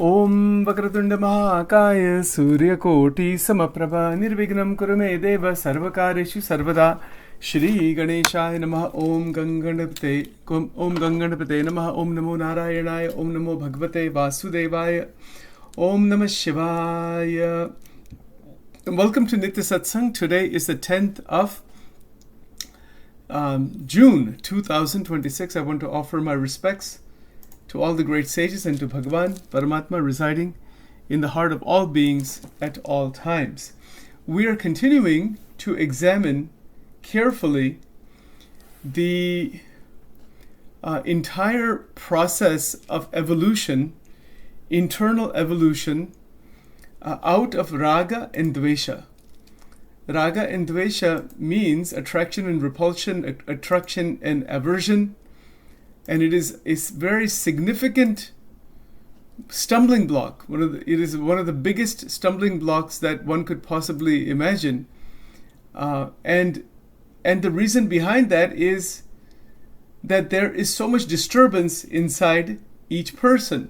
Om Vakratunda Mahakaya Suryakoti Samaprabha Nirvignam Kurume Deva Sarvakareshu Sarvada Shri Ganeshaya Namaha Om Ganganapate Namaha Om Namo Narayanaya Om Namo Bhagavate Vasudevaya Om Namah Shivaya. And welcome to Nitya Satsang. Today is the 10th of June 2026. I want to offer my respects to all the great sages and to Bhagavan, Paramatma, residing in the heart of all beings at all times. We are continuing to examine carefully the entire process of evolution, internal evolution, out of raga and dvesha. Raga and dvesha means attraction and repulsion, attraction and aversion. And it is a very significant stumbling block. It is one of the biggest stumbling blocks that one could possibly imagine. And the reason behind that is that there is so much disturbance inside each person.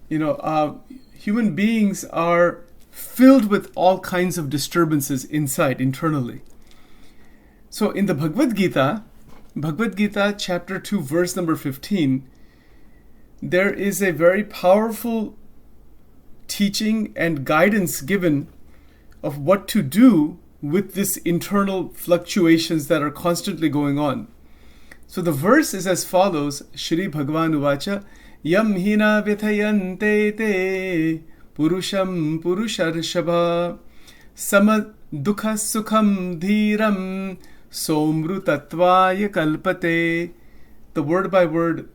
Human beings are filled with all kinds of disturbances inside, internally. So in the Bhagavad Gita chapter 2 verse number 15, there is a very powerful teaching and guidance given of what to do with this internal fluctuations that are constantly going on. So the verse is as follows: Shri Bhagavan Uvacha Yam hina vythayante te purusham purusharshava sama dukha sukham dhiram somrutatvaya kalpate. The word by word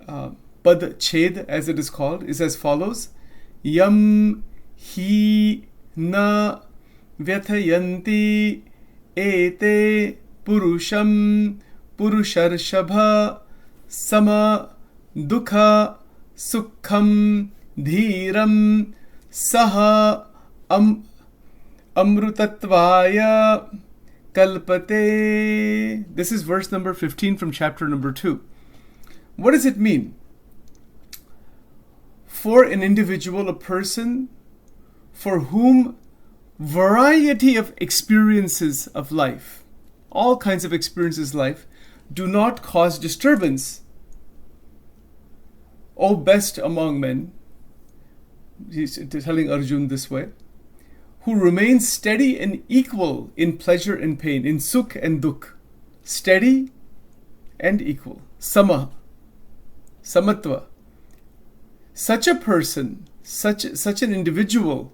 pad ched, as it is called, is as follows: Yam hi na vyathayanti ete purusham purusharshabha sama dukha sukham dhiram saha amrutatvaya kalpate. This is verse number 15 from chapter number 2. What does it mean? For an individual, a person for whom variety of experiences of life, all kinds of experiences of life, do not cause disturbance, O best among men, he's telling Arjun this way, who remains steady and equal in pleasure and pain, in sukh and dukh. Steady and equal. Samatva. Such a person, such an individual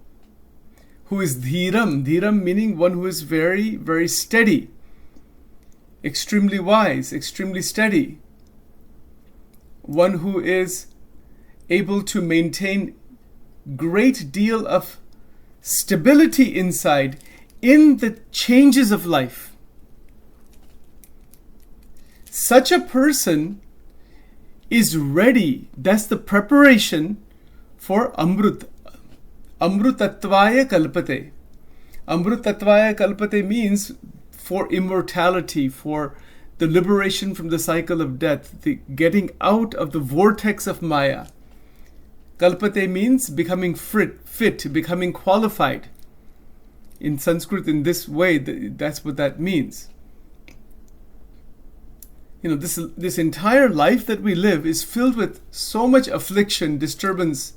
who is dhiram meaning one who is very, very steady, extremely wise, extremely steady, one who is able to maintain great deal of stability inside in the changes of life. Such a person is ready. That's the preparation for Amrut. Amrutatvaya kalpate. Amrutatvaya kalpate means for immortality, for the liberation from the cycle of death, the getting out of the vortex of Maya. Kalpate means becoming fit, becoming qualified. In Sanskrit, in this way, that's what that means. This entire life that we live is filled with so much affliction, disturbance.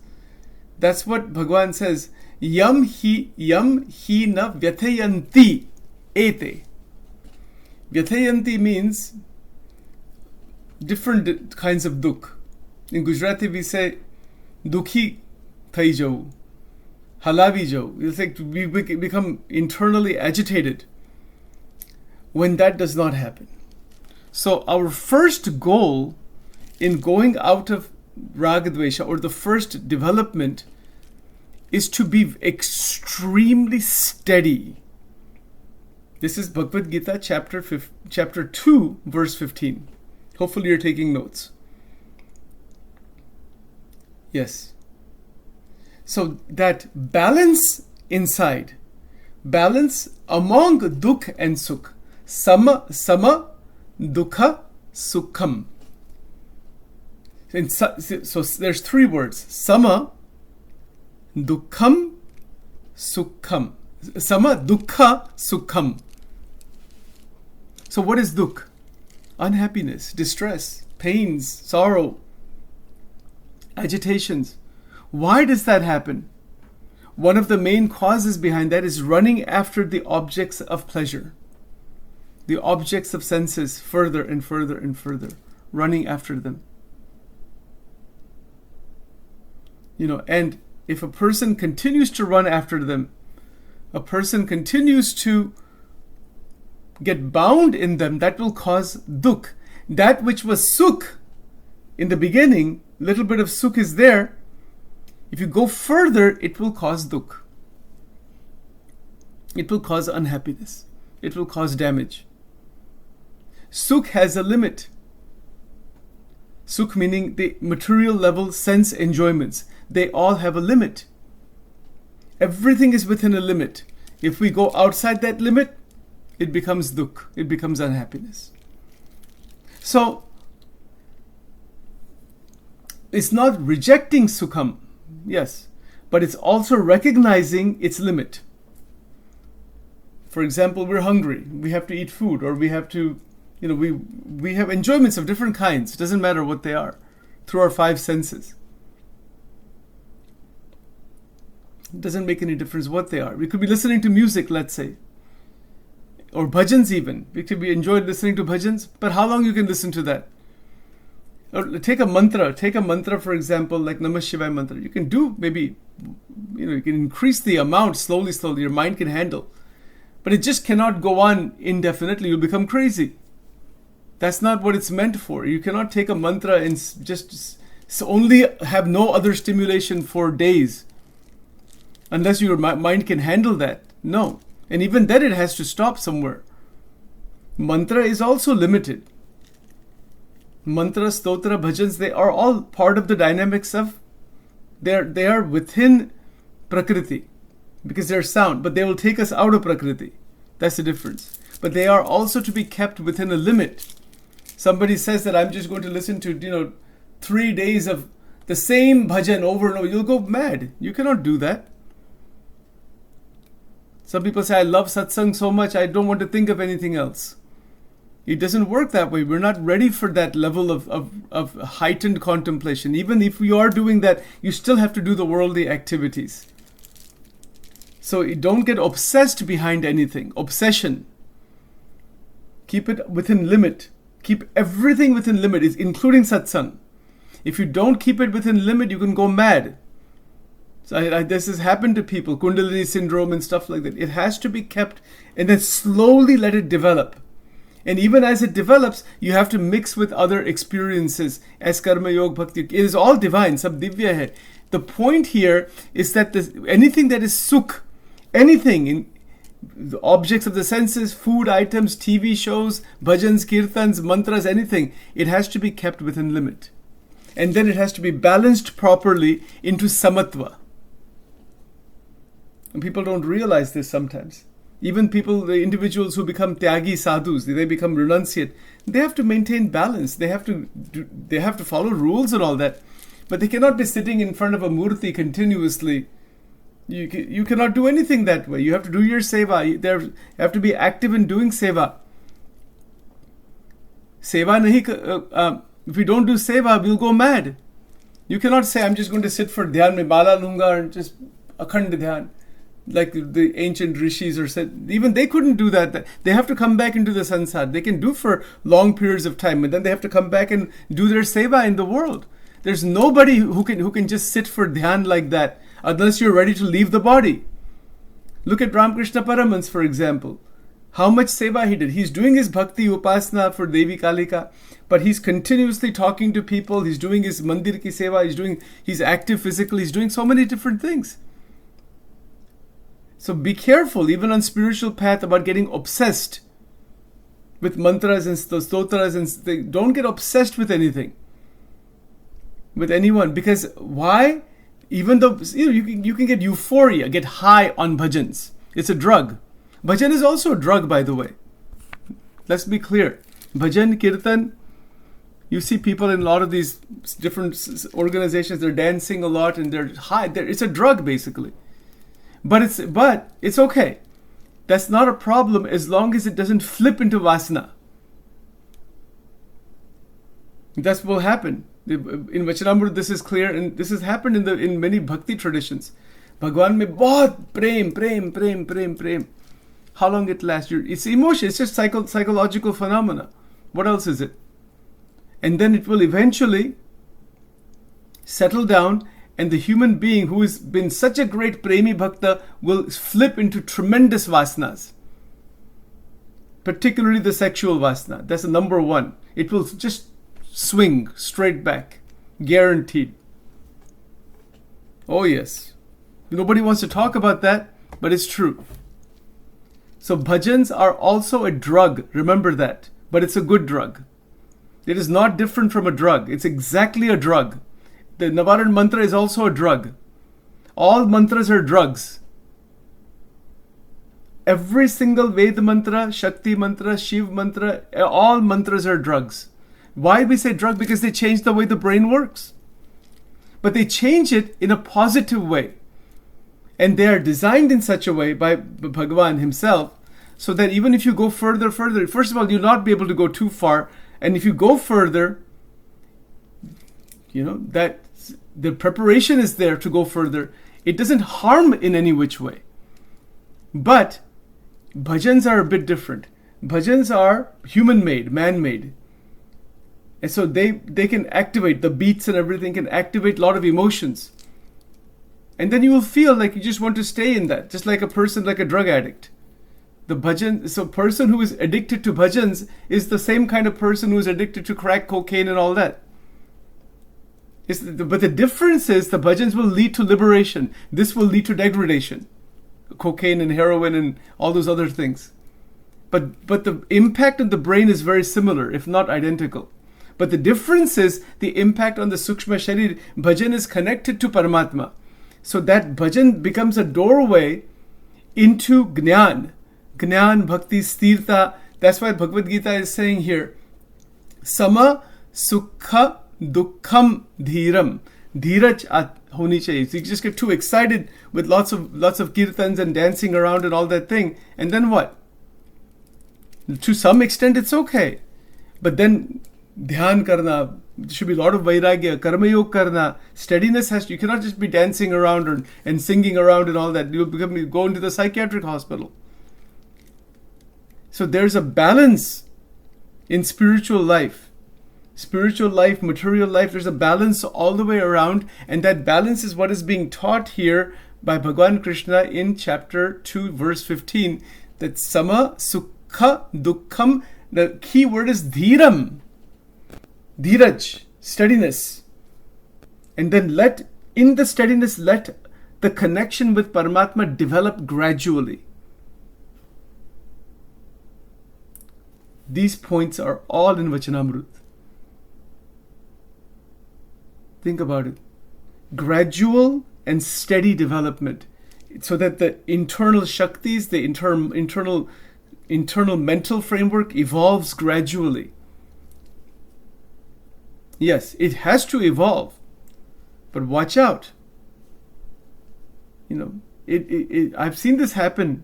That's what Bhagavan says. Yam hi na vyathayanti ete. Vyathayanti means different kinds of dukh. In Gujarati we say, dukhi thai jau, halavi jau. It's like we become internally agitated when that does not happen. So our first goal in going out of ragadvesha, or the first development, is to be extremely steady. This is Bhagavad Gita chapter 2 verse 15. Hopefully you're taking notes. Yes. So that balance inside, balance among dukh and sukh, sama dukha sukham. So there's three words: sama, dukkham, sukham. Sama, dukkha, sukham. So what is dukh? Unhappiness, distress, pains, sorrow, agitations. Why does that happen? One of the main causes behind that is running after the objects of pleasure, the objects of senses, further and further and further, running after them. And if a person continues to run after them, a person continues to get bound in them, that will cause dukh. That which was sukh in the beginning, little bit of sukh is there. If you go further, it will cause dukh. It will cause unhappiness. It will cause damage. Sukh has a limit. Sukh meaning the material level sense enjoyments. They all have a limit. Everything is within a limit. If we go outside that limit, it becomes dukh. It becomes unhappiness. So, it's not rejecting sukham, yes, but it's also recognizing its limit. For example, we're hungry. We have to eat food, or we have to, we have enjoyments of different kinds. It doesn't matter what they are, through our five senses. It doesn't make any difference what they are. We could be listening to music, let's say, or bhajans even. We could be enjoyed listening to bhajans, but how long you can listen to that? Or take a mantra, for example, like Namah Shivaya mantra. You can do maybe, you can increase the amount slowly, your mind can handle. But it just cannot go on indefinitely. You'll become crazy. That's not what it's meant for. You cannot take a mantra and just only have no other stimulation for days. Unless your mind can handle that. No. And even then it has to stop somewhere. Mantra is also limited. Mantra, stotra, bhajans, they are all part of the dynamics of, they are within Prakriti. Because they're sound, but they will take us out of Prakriti. That's the difference. But they are also to be kept within a limit. Somebody says that I'm just going to listen to, 3 days of the same bhajan over and over. You'll go mad. You cannot do that. Some people say, I love satsang so much, I don't want to think of anything else. It doesn't work that way. We're not ready for that level of heightened contemplation. Even if we are doing that, you still have to do the worldly activities. So don't get obsessed behind anything. Obsession. Keep it within limit. Keep everything within limit, including satsang. If you don't keep it within limit, you can go mad. So this has happened to people, Kundalini syndrome and stuff like that. It has to be kept and then slowly let it develop. And even as it develops, you have to mix with other experiences as karma, yoga, bhakti. It is all divine, sab divya hai. The point here is that anything that is sukh, anything in the objects of the senses, food items, TV shows, bhajans, kirtans, mantras, anything, it has to be kept within limit. And then it has to be balanced properly into samatva. And people don't realize this sometimes. Even people, the individuals who become tyagi sadhus, they become renunciate, they have to maintain balance. They have to follow rules and all that. But they cannot be sitting in front of a murti continuously. You cannot do anything that way. You have to do your seva. You have to be active in doing seva. Seva nahi, if we don't do seva, we'll go mad. You cannot say, I'm just going to sit for dhyan, mein mala lunga and just akhand dhyan. Like the ancient rishis or said, even they couldn't do that. They have to come back into the sansar. They can do for long periods of time, but then they have to come back and do their seva in the world. There's nobody who can just sit for dhyan like that unless you're ready to leave the body. Look at Ramakrishna Paramhans, for example. How much seva he did. He's doing his bhakti upasana for Devi Kalika, but he's continuously talking to people. He's doing his mandir ki seva. He's active physically. He's doing so many different things. So be careful, even on spiritual path, about getting obsessed with mantras and stotras. And don't get obsessed with anything, with anyone. Because why? Even though you can get euphoria, get high on bhajans. It's a drug. Bhajan is also a drug, by the way. Let's be clear. Bhajan, kirtan, You see people in a lot of these different organizations, they're dancing a lot and they're high. It's a drug basically. But it's okay. That's not a problem as long as it doesn't flip into vasana. That's what will happen. In Vachanamrut this is clear, and this has happened in many bhakti traditions. Bhagwan mein bahut prem. How long it lasts? It's emotion. It's just psychological phenomena. What else is it? And then it will eventually settle down, and the human being who has been such a great premi bhakta will flip into tremendous vasanas. Particularly the sexual vasana. That's the number one. It will just swing straight back. Guaranteed. Oh yes. Nobody wants to talk about that, but it's true. So bhajans are also a drug. Remember that. But it's a good drug. It is not different from a drug. It's exactly a drug. The Navaran mantra is also a drug. All mantras are drugs. Every single Veda mantra, Shakti mantra, Shiv mantra, all mantras are drugs. Why we say drug? Because they change the way the brain works. But they change it in a positive way. And they are designed in such a way by Bhagavan himself, so that even if you go further, first of all, you'll not be able to go too far. And if you go further, that the preparation is there to go further. It doesn't harm in any which way. But bhajans are a bit different. Bhajans are human-made, man-made. And so they can activate, the beats and everything can activate a lot of emotions. And then you will feel like you just want to stay in that, just like a person, like a drug addict. The bhajan, so person who is addicted to bhajans is the same kind of person who is addicted to crack, cocaine and all that. But the difference is the bhajans will lead to liberation. This will lead to degradation. Cocaine and heroin and all those other things. But the impact on the brain is very similar, if not identical. But the difference is the impact on the Sukshma Sharir. Bhajan is connected to Paramatma. So that bhajan becomes a doorway into Jnana. Jnana, Bhakti, Sthirta. That's why Bhagavad Gita is saying here, Sama, Sukha, Dukkham, Dhiram. Dhiraj honi chahiye. So you just get too excited with lots of kirtans and dancing around and all that thing. And then what? To some extent it's okay. But then dhyan karna, there should be a lot of vairagya, karma yoga karna, steadiness you cannot just be dancing around and singing around and all that. You'll go into the psychiatric hospital. So there's a balance in spiritual life. Spiritual life, material life, there's a balance all the way around, and that balance is what is being taught here by Bhagavan Krishna in chapter 2, verse 15, that Sama, Sukha, Dukkham, the key word is Dhiram. Dhiraj, steadiness. And then in the steadiness, let the connection with Paramatma develop gradually. These points are all in Vachanamrut. Think about it. Gradual and steady development, so that the internal Shaktis, the internal mental framework evolves gradually. Yes, it has to evolve, but watch out. I've seen this happen.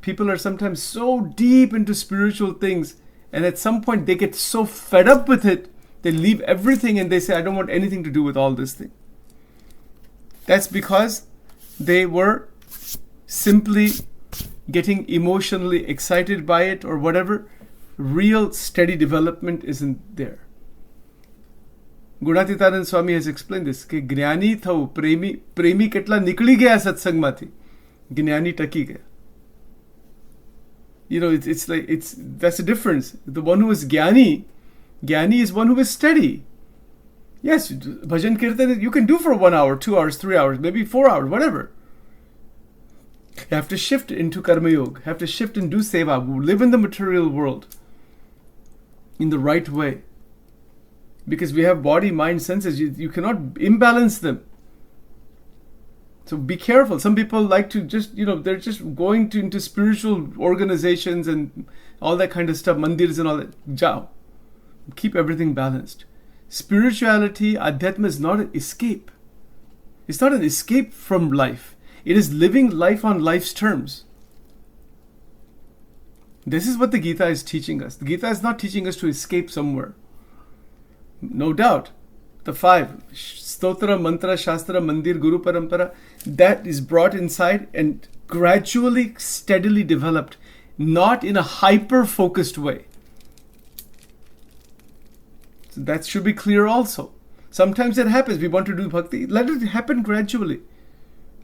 People are sometimes so deep into spiritual things, and at some point they get so fed up with it, they leave everything and they say, I don't want anything to do with all this thing. That's because they were simply getting emotionally excited by it or whatever. Real steady development isn't there. Gunatitanand Swami has explained this. Ke Jnani thau, premi ketla nikli gaya satsang mathi. Jnani taki gaya. That's the difference. The one who is Jnani is one who is steady. Yes, bhajan kirtan you can do for 1 hour, 2 hours, 3 hours, maybe 4 hours, whatever. You have to shift into karma yoga. Have to shift and do seva. Live in the material world in the right way. Because we have body, mind, senses. You cannot imbalance them. So be careful. Some people like to just, they're just going into spiritual organizations and all that kind of stuff, mandirs and all that. Jao. Keep everything balanced. Spirituality, Adhyatma, is not an escape. It's not an escape from life. It is living life on life's terms. This is what the Gita is teaching us. The Gita is not teaching us to escape somewhere. No doubt. The 5, Stotra, Mantra, Shastra, Mandir, Guru Parampara, that is brought inside and gradually, steadily developed, not in a hyper-focused way. So that should be clear also. Sometimes it happens. We want to do bhakti. Let it happen gradually.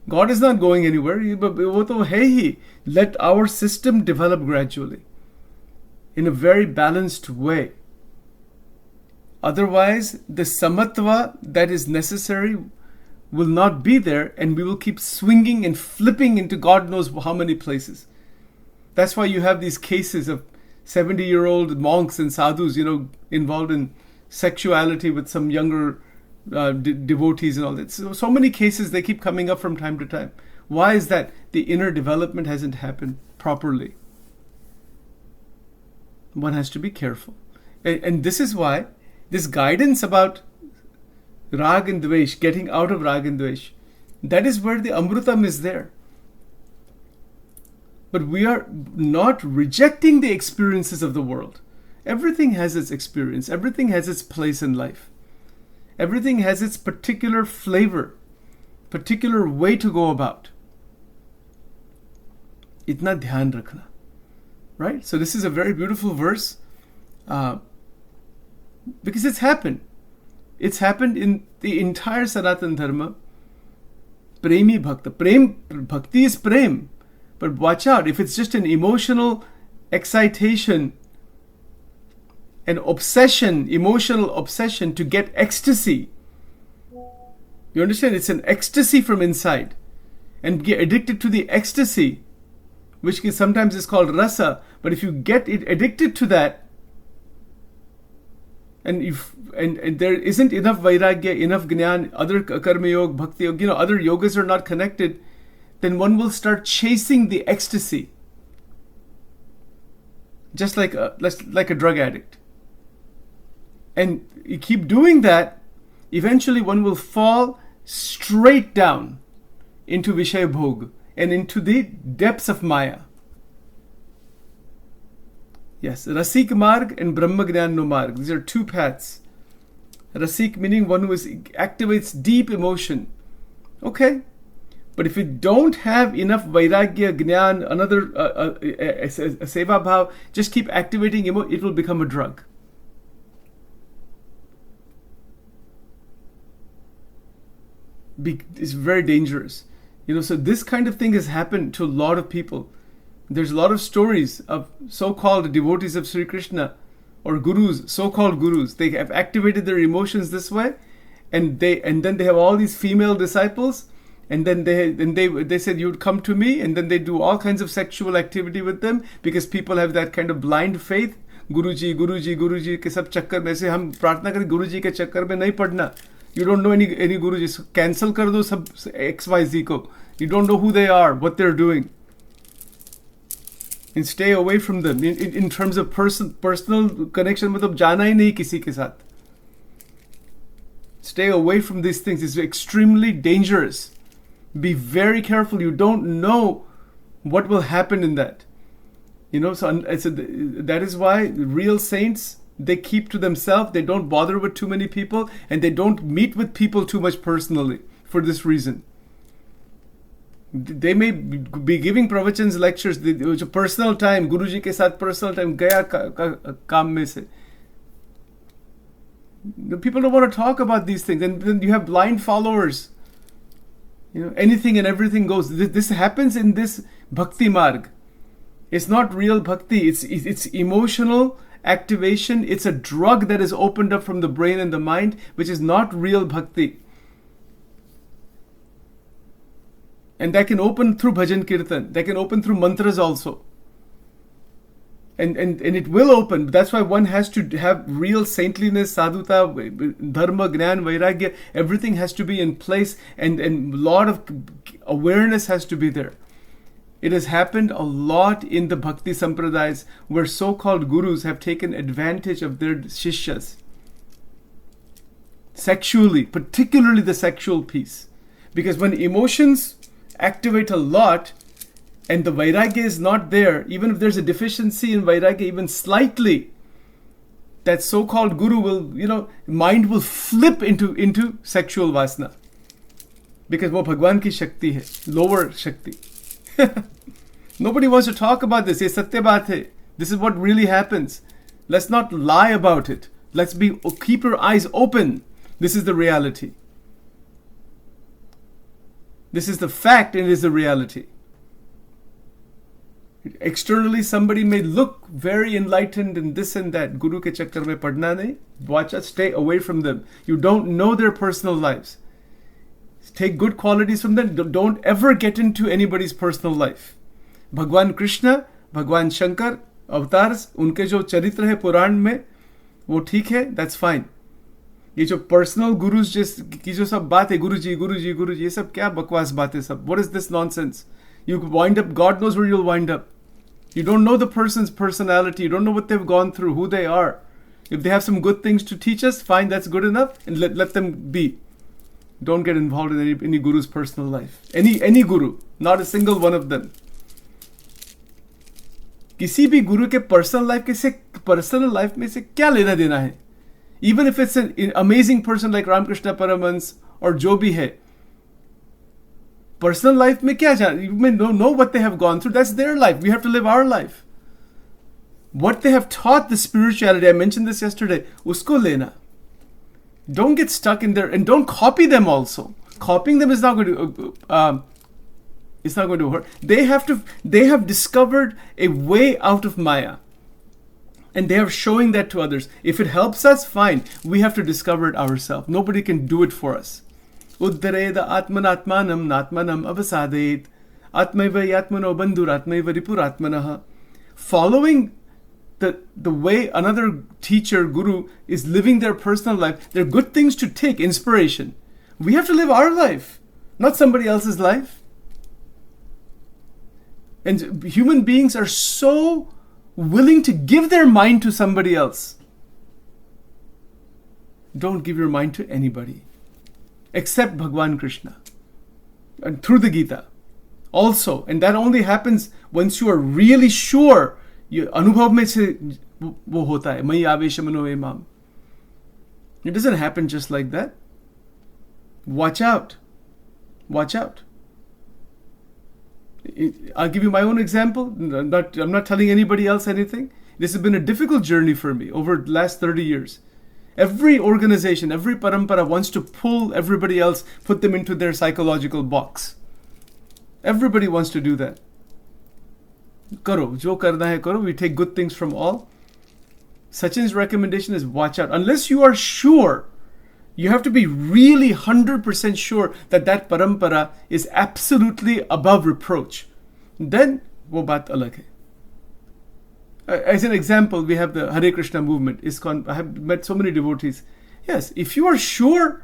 God is not going anywhere. Let our system develop gradually in a very balanced way. Otherwise, the samatva that is necessary will not be there, and we will keep swinging and flipping into God knows how many places. That's why you have these cases of 70-year-old monks and sadhus, involved in sexuality with some younger devotees and all that. So many cases, they keep coming up from time to time. Why is that? The inner development hasn't happened properly. One has to be careful. And this is why this guidance about rag and dvesh, getting out of rag and dvesh, that is where the amrutam is there. But we are not rejecting the experiences of the world. Everything has its experience. Everything has its place in life. Everything has its particular flavor, particular way to go about. Itna dhyan rakhna. Right? So this is a very beautiful verse because it's happened. It's happened in the entire Sanatana Dharma. Premi Bhakta. Bhakti is prem. But watch out, if it's just an emotional excitation, an obsession, emotional obsession to get ecstasy. You understand? It's an ecstasy from inside. And get addicted to the ecstasy, which sometimes is called rasa. But if you get addicted to that, and there isn't enough vairagya, enough jnana, other karma yoga, bhakti yoga, other yogas are not connected, then one will start chasing the ecstasy. Just like a drug addict. And you keep doing that, eventually one will fall straight down into Vishaya Bhog and into the depths of Maya. Yes, Rasik Marg and Brahma Gnan no Marg. These are two paths. Rasik meaning one who activates deep emotion. Okay. But if you don't have enough vairagya, gnan, another a seva bhav, just keep activating it will become a drug. It's very dangerous. So this kind of thing has happened to a lot of people. There's a lot of stories of so-called devotees of Sri Krishna or gurus, so-called gurus. They have activated their emotions this way, and then they have all these female disciples, and then they said, you'd come to me, and then they do all kinds of sexual activity with them because people have that kind of blind faith. Guruji ke sab chakkar mein se hum pratna kare Guruji ke chakkar mein nahi padna. You don't know any Guruji. So cancel kar do sab XYZ ko. You don't know who they are, what they're doing. And stay away from them. In terms of personal connection, matlab jana hi nahi kisi ke saath. Stay away from these things. It's extremely dangerous. Be very careful. You don't know what will happen in that. So that is why real saints, they keep to themselves. They don't bother with too many people, and they don't meet with people too much personally for this reason. They may be giving pravachans, lectures, personal time, Guruji ke saath personal time, gaya kaam mein se. People don't want to talk about these things, and then you have blind followers. Anything and everything goes. This happens in this bhakti marg. It's not real bhakti. It's emotional activation. It's a drug that is opened up from the brain and the mind, which is not real bhakti. And that can open through bhajan kirtan. That can open through mantras also. And it will open. That's why one has to have real saintliness, sadhuta, dharma, gnan, vairagya. Everything has to be in place, and a lot of awareness has to be there. It has happened a lot in the Bhakti Sampradayas where so-called gurus have taken advantage of their shishyas. Sexually, particularly the sexual piece. Because when emotions activate a lot and the vairagya is not there, even if there's a deficiency in vairagya, even slightly, that so-called guru will, mind will flip into sexual vasana. Because वो भगवान की शक्ति है, lower शक्ति. Nobody wants to talk about this. ये सत्य बात है. This is what really happens. Let's not lie about it. Let's keep your eyes open. This is the reality. This is the fact and it is the reality. Externally, somebody may look very enlightened and this and that. Guru ke chakkar mein padna nahi. Watch out, stay away from them. You don't know their personal lives. Take good qualities from them. Don't ever get into anybody's personal life. Bhagwan Krishna, Bhagwan Shankar, avatars, उनके जो चरित्र है पुराण में, वो ठीक है, that's fine. ये जो पर्सनल गुरुज की जो सब बात है, गुरुजी ये सब क्या बकवास बात है सब. What is this nonsense? You wind up, God knows where you'll wind up. You don't know the person's personality. You don't know what they've gone through, who they are. If they have some good things to teach us, fine, that's good enough, and let them be. Don't get involved in any guru's personal life. Any guru, not a single one of them. किसी भी गुरु के personal life में से क्या लेना देना है? Even if it's an amazing person like Ramakrishna Paramhans or जो भी है, personal life में क्या जान? You may know what they have gone through. That's their life. We have to live our life. What they have taught the spirituality, I mentioned this yesterday, उसको लेना. Don't get stuck in there and don't copy them also. Copying them is not going to it's not going to hurt. They have discovered a way out of Maya. And they are showing that to others. If it helps us, fine. We have to discover it ourselves. Nobody can do it for us. Uddareda atmanatmanam natmanam avasadet atmaiva yatmano bandhur atmaiva ripuratmanaha. Following the way another teacher, guru, is living their personal life, they're good things to take, inspiration. We have to live our life, not somebody else's life. And human beings are so willing to give their mind to somebody else. Don't give your mind to anybody except Bhagwan Krishna and through the Gita also. And that only happens once you are really sure. अनुभव में से वो होता है मयि आवेश मनो माम. It doesn't happen just like that. Watch out. I'll give you my own example. I'm not telling anybody else anything. This has been a difficult journey for me over the last 30 years. Every organization, every parampara wants to pull everybody else, put them into their psychological box. Everybody wants to do that. Karo, jo karna hai karo. We take good things from all. Sachin's recommendation is watch out. Unless you are sure, you have to be really 100% sure that parampara is absolutely above reproach. Then, wo baat alag hai. As an example, we have the Hare Krishna movement. I have met so many devotees. Yes, if you are sure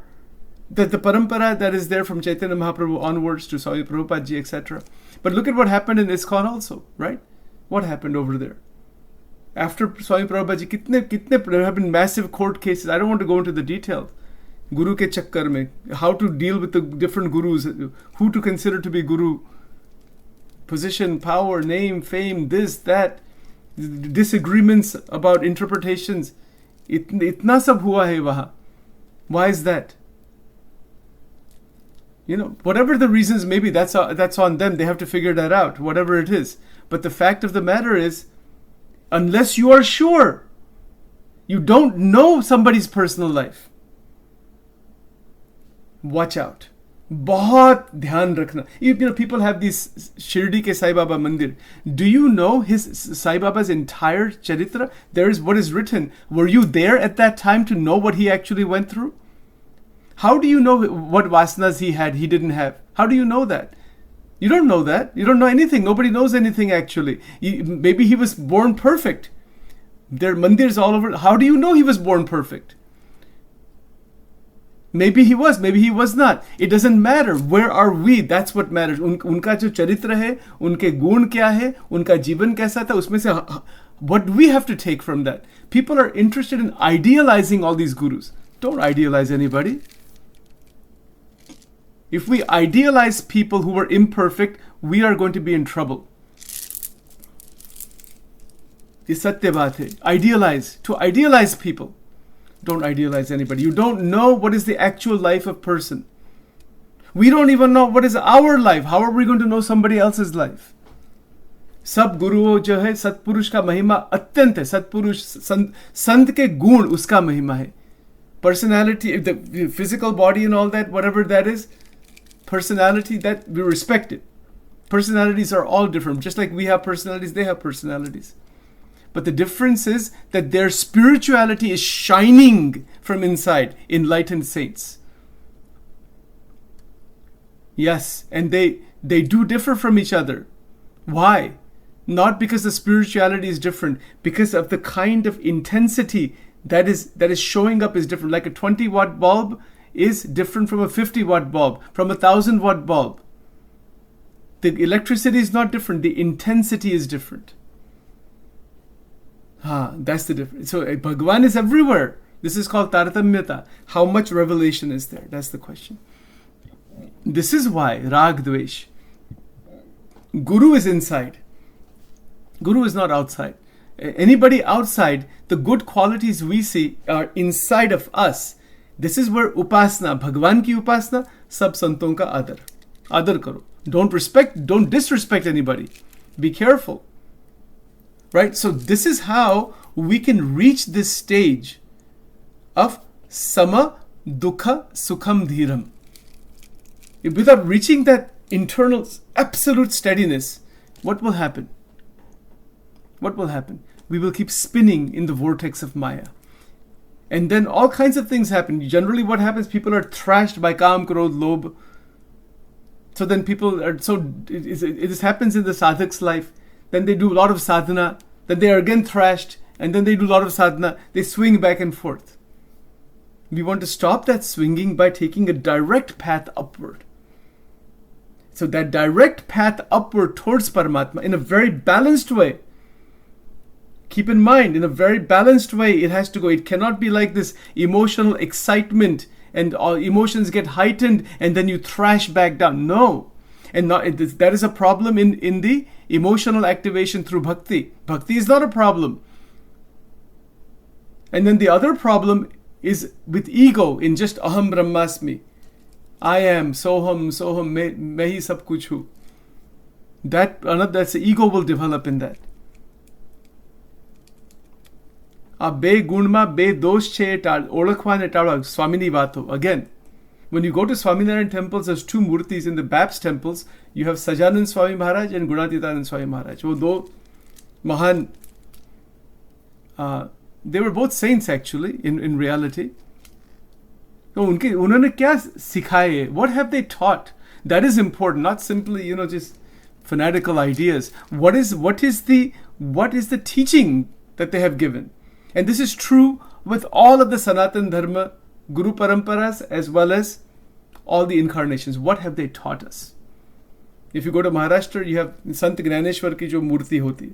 that the parampara that is there from Chaitanya Mahaprabhu onwards to Swami Prabhupada ji, etc. But look at what happened in ISKCON also, right? What happened over there? After Swami Prabhupada ji, kitne there have been massive court cases. I don't want to go into the details. Guru ke chakkar mein, how to deal with the different gurus, who to consider to be guru, position, power, name, fame, this, that, disagreements about interpretations. Itna sab hua hai wahan. Why is that? Whatever the reasons may be, that's on them. They have to figure that out, whatever it is. But the fact of the matter is, unless you are sure, you don't know somebody's personal life. Watch out. बहुत ध्यान रखना. People have these Shirdi ke Sai Baba Mandir. Do you know his Sai Baba's entire charitra? There is what is written. Were you there at that time to know what he actually went through? How do you know what vasanas he didn't have? How do you know that? You don't know that. You don't know anything. Nobody knows anything actually. Maybe he was born perfect. There are mandirs all over. How do you know he was born perfect? Maybe he was not. It doesn't matter. Where are we? That's what matters. उनका जो चरित्र है, उनके गुण क्या है, उनका जीवन कैसा था, उसमें से what do we have to take from that? People are interested in idealizing all these gurus. Don't idealize anybody. If we idealize people who are imperfect, we are going to be in trouble. ये सत्य बात है. To idealize people. Don't idealize anybody. You don't know what is the actual life of person. We don't even know what is our life. How are we going to know somebody else's life? सब गुरुओं जो है सत्पुरुष का महिमा अत्यंत है. सत्पुरुष संत के गुण उसका महिमा है. Personality, the physical body and all that, whatever that is, personality, that we respect it. Personalities are all different. Just like we have personalities, they have personalities. But the difference is that their spirituality is shining from inside, enlightened saints. Yes, and they do differ from each other. Why? Not because the spirituality is different, because of the kind of intensity that is showing up is different. Like a 20-watt bulb is different from a 50-watt bulb, from a 1,000-watt bulb. The electricity is not different, the intensity is different. That's the difference. So Bhagavan is everywhere. This is called Taratamyata. How much revelation is there? That's the question. This is why Rag Dvesh. Guru is inside. Guru is not outside. Anybody outside, the good qualities we see are inside of us. This is where upasana, Bhagavan ki upasana, sab santon ka adar. Adar karo. Don't disrespect anybody. Be careful. Right? So this is how we can reach this stage of sama dukha sukham dhiram. Without reaching that internal absolute steadiness, what will happen? What will happen? We will keep spinning in the vortex of Maya. And then all kinds of things happen. Generally what happens, people are thrashed by Kam, Krodh, Lobh. So then people are it happens in the sadhak's life. Then they do a lot of sadhana. Then they are again thrashed. And then they do a lot of sadhana. They swing back and forth. We want to stop that swinging by taking a direct path upward. So that direct path upward towards Paramatma in a very balanced way. Keep in mind, in a very balanced way, it has to go. It cannot be like this emotional excitement and all emotions get heightened and then you thrash back down. No. And that is a problem in the emotional activation through bhakti. Bhakti is not a problem. And then the other problem is with ego in just aham brahmasmi. I am, soham, मैं ही सब कुछ हूँ. That's the ego will develop in that. આ બે ગુણમાં બે દોષ છે ઓળખવા ને ટાળવા સ્વામીની વાતો. Again, when you go to Swaminarayan temples, there's two murtis. In the Baptist temples, you have Sajanand Swami Maharaj and Gunatitanand Swami Maharaj. वो दो महान, they were both saints actually in reality. तो उन्होंने क्या सिखाए? What have they taught? That is important, not simply just fanatical ideas. What is the teaching that they have given? And this is true with all of the Sanatan Dharma Guru Paramparas as well as all the incarnations. What have they taught us? If you go to Maharashtra, you have Sant Gnaneshwar ki jo murti hoti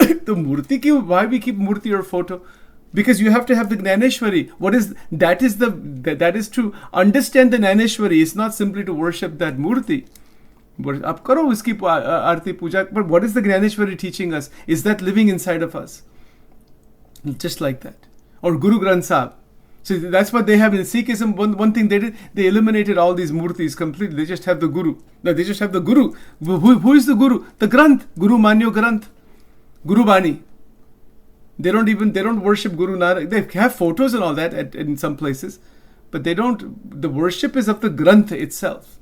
hai. So murti ki, why we keep murti or photo? Because you have to have the Gnaneshwari. That is to understand the Gnaneshwari. It's not simply to worship that murti. Ab karo uski aarti puja. But what is the Gnaneshwari teaching us? Is that living inside of us? Just like that. Or Guru Granth Sahib. So that's what they have in Sikhism. One thing they did, they eliminated all these murtis completely. They just have the Guru. No, they just have the Guru. Who is the Guru? The Granth. Guru Manyo Granth. Guru Bani. They don't worship Guru Nanak. They have photos and all that in some places. But the worship is of the Granth itself.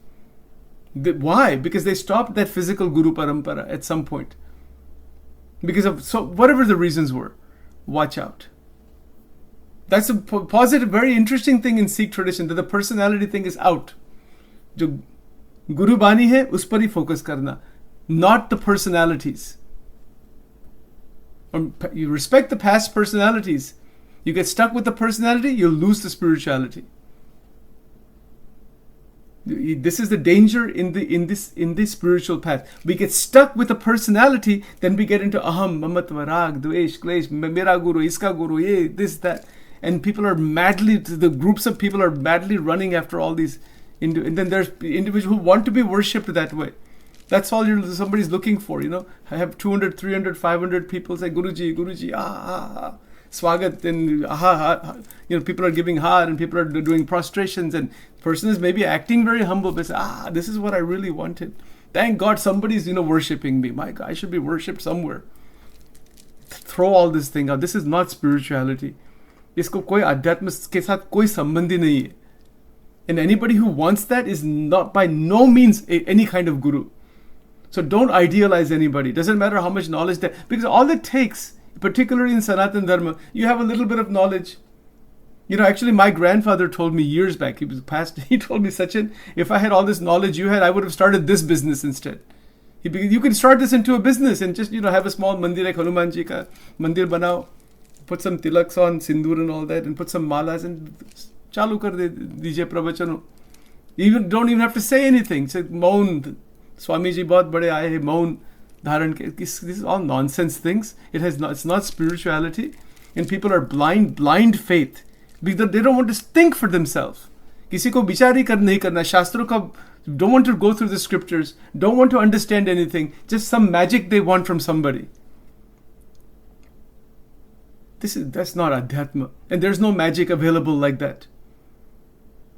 Why? Because they stopped that physical Guru Parampara at some point. Because of whatever the reasons were. Watch out. That's a positive, very interesting thing in Sikh tradition, that the personality thing is out. जो Guru Bani hai, us par hi focus karna, not the personalities. You respect the past personalities. You get stuck with the personality, you'll lose the spirituality. This is the danger in this spiritual path. We get stuck with a personality, then we get into aham, mamatva, rag, dvesh, klesh, mera guru, iska guru, ye, this, that. And people are madly, the groups of people are madly running after all these. And then there's individuals who want to be worshipped that way. That's all somebody's looking for, I have 200, 300, 500 people say, Guruji, Guruji, Swagat, and people are giving har, and people are doing prostrations, and person is maybe acting very humble, but say, this is what I really wanted. Thank God somebody's, worshipping me. My God, I should be worshipped somewhere. Throw all this thing out. This is not spirituality. इसको कोई अध्यात्म के साथ कोई संबंध नहीं है. And anybody who wants that is not by no means any kind of guru. So don't idealize anybody. Doesn't matter how much knowledge that, because all it takes, particularly in Sanatan Dharma, you have a little bit of knowledge. Actually my grandfather told me years back, he was passed, he told me, Sachin, if I had all this knowledge you had, I would have started this business instead. You can start this into a business and just, have a small mandir like Hanuman Ji ka mandir banao, put some tilaks on, sindoor and all that, and put some malas and chalu kar dijiye pravachano. Don't even have to say anything. Say maun. Swami ji bahut bade aaye hai, maun dharan ke. This is all nonsense things. It's not spirituality. And people are blind faith. Because they don't want to think for themselves. Kisi ko bichari nahi karna. Shastro ka don't want to go through the scriptures. Don't want to understand anything. Just some magic they want from somebody. That's not Adhyatma. And there's no magic available like that.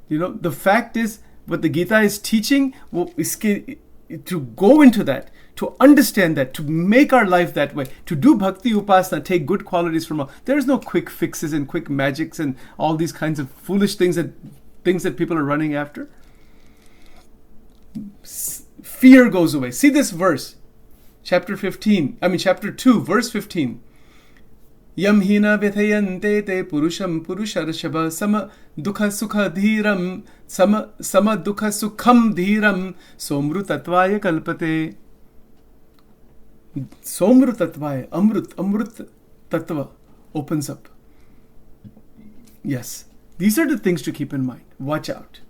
The fact is, what the Gita is teaching, to go into that, to understand that, to make our life that way, to do bhakti upasana, take good qualities from all. There's no quick fixes and quick magics and all these kinds of foolish things that people are running after. Fear goes away. See this verse, chapter 2, verse 15. Yam hina vithayante te purusham purusharshaba sama dukha sukha dhiram sama dukha sukham dhiram somrutatvaya kalpate. Somrutatvaya, amrut tattva opens up. Yes, these are the things to keep in mind. Watch out.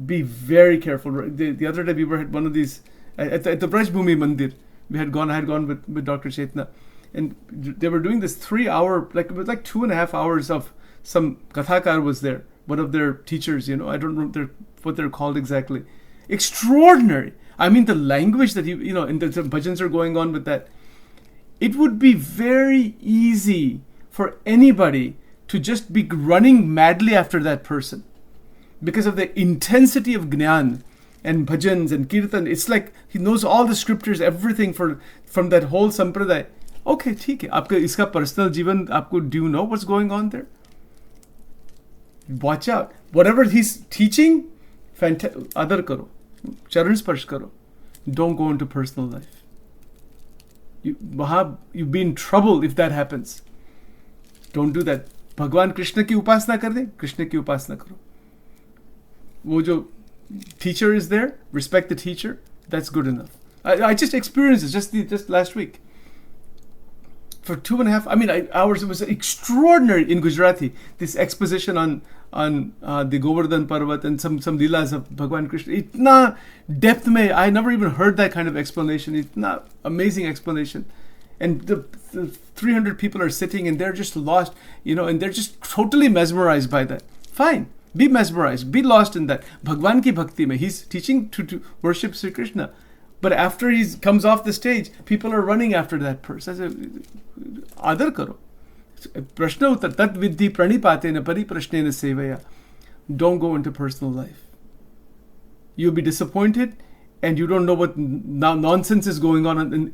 Be very careful. The other day we were at one of these at the Brajbhumi Mandir. I had gone with Dr. Chetna. And they were doing this 3-hour, it was like 2.5 hours of some kathakar was there, one of their teachers, I don't know what they're called exactly. Extraordinary. I mean, the language that and the bhajans are going on with that. It would be very easy for anybody to just be running madly after that person because of the intensity of gnyan and bhajans and kirtan. It's like he knows all the scriptures, everything from that whole sampradaya. Okay, ठीक है. आपका इसका personal जीवन आपको, do you know what's going on there? Watch out. Whatever he's teaching, adar karo. Charan sparsh karo. Don't go into personal life. You'll be in trouble if that happens. Don't do that. Bhagwan Krishna ki upasana kar de, Krishna ki upasana karo. वो जो teacher is there, respect the teacher. That's good enough. I just experienced it just last week. For 2.5 hours, it was extraordinary in Gujarati. This exposition on the Govardhan Parvat and some leelas of Bhagwan Krishna. Itna depth mein, I never even heard that kind of explanation. Itna amazing explanation. And the 300 people are sitting and they're just lost, and they're just totally mesmerized by that. Fine. Be mesmerized. Be lost in that. Bhagwan ki bhakti mein. He's teaching to worship Sri Krishna. But after he comes off the stage, people are running after that person. Adar karo. Prashna uttar tat vidhi pranipatena pari prashnena sevaya. Don't go into personal life. You'll be disappointed and you don't know what nonsense is going on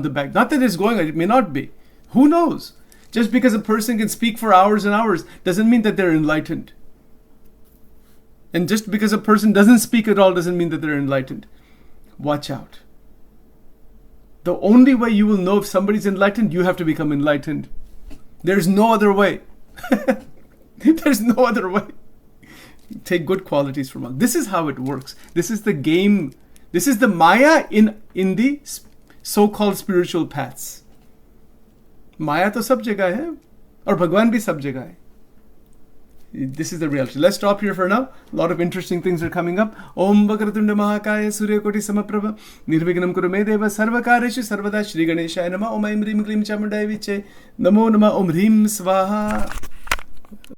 the back. Not that it's going on, it may not be. Who knows? Just because a person can speak for hours and hours doesn't mean that they're enlightened. And just because a person doesn't speak at all doesn't mean that they're enlightened. Watch out. The only way you will know if somebody's enlightened, you have to become enlightened. There's no other way. There's no other way. Take good qualities from all. This is how it works. This is the game. This is the Maya in the so-called spiritual paths. Maya to sab jagah hai, aur Bhagwan bhi sab jagah hai. This is the reality. Let's stop here for now. A lot of interesting things are coming up. Om Vakratunda Mahakaya Suryakoti Samaprabha Nirvignam Kurumedeva Sarvakareshu Sarvada Shri Ganeshaya Nama Om Aim Rim Klim Chamundaya Viche Namo Nama Om Hrim Swaha.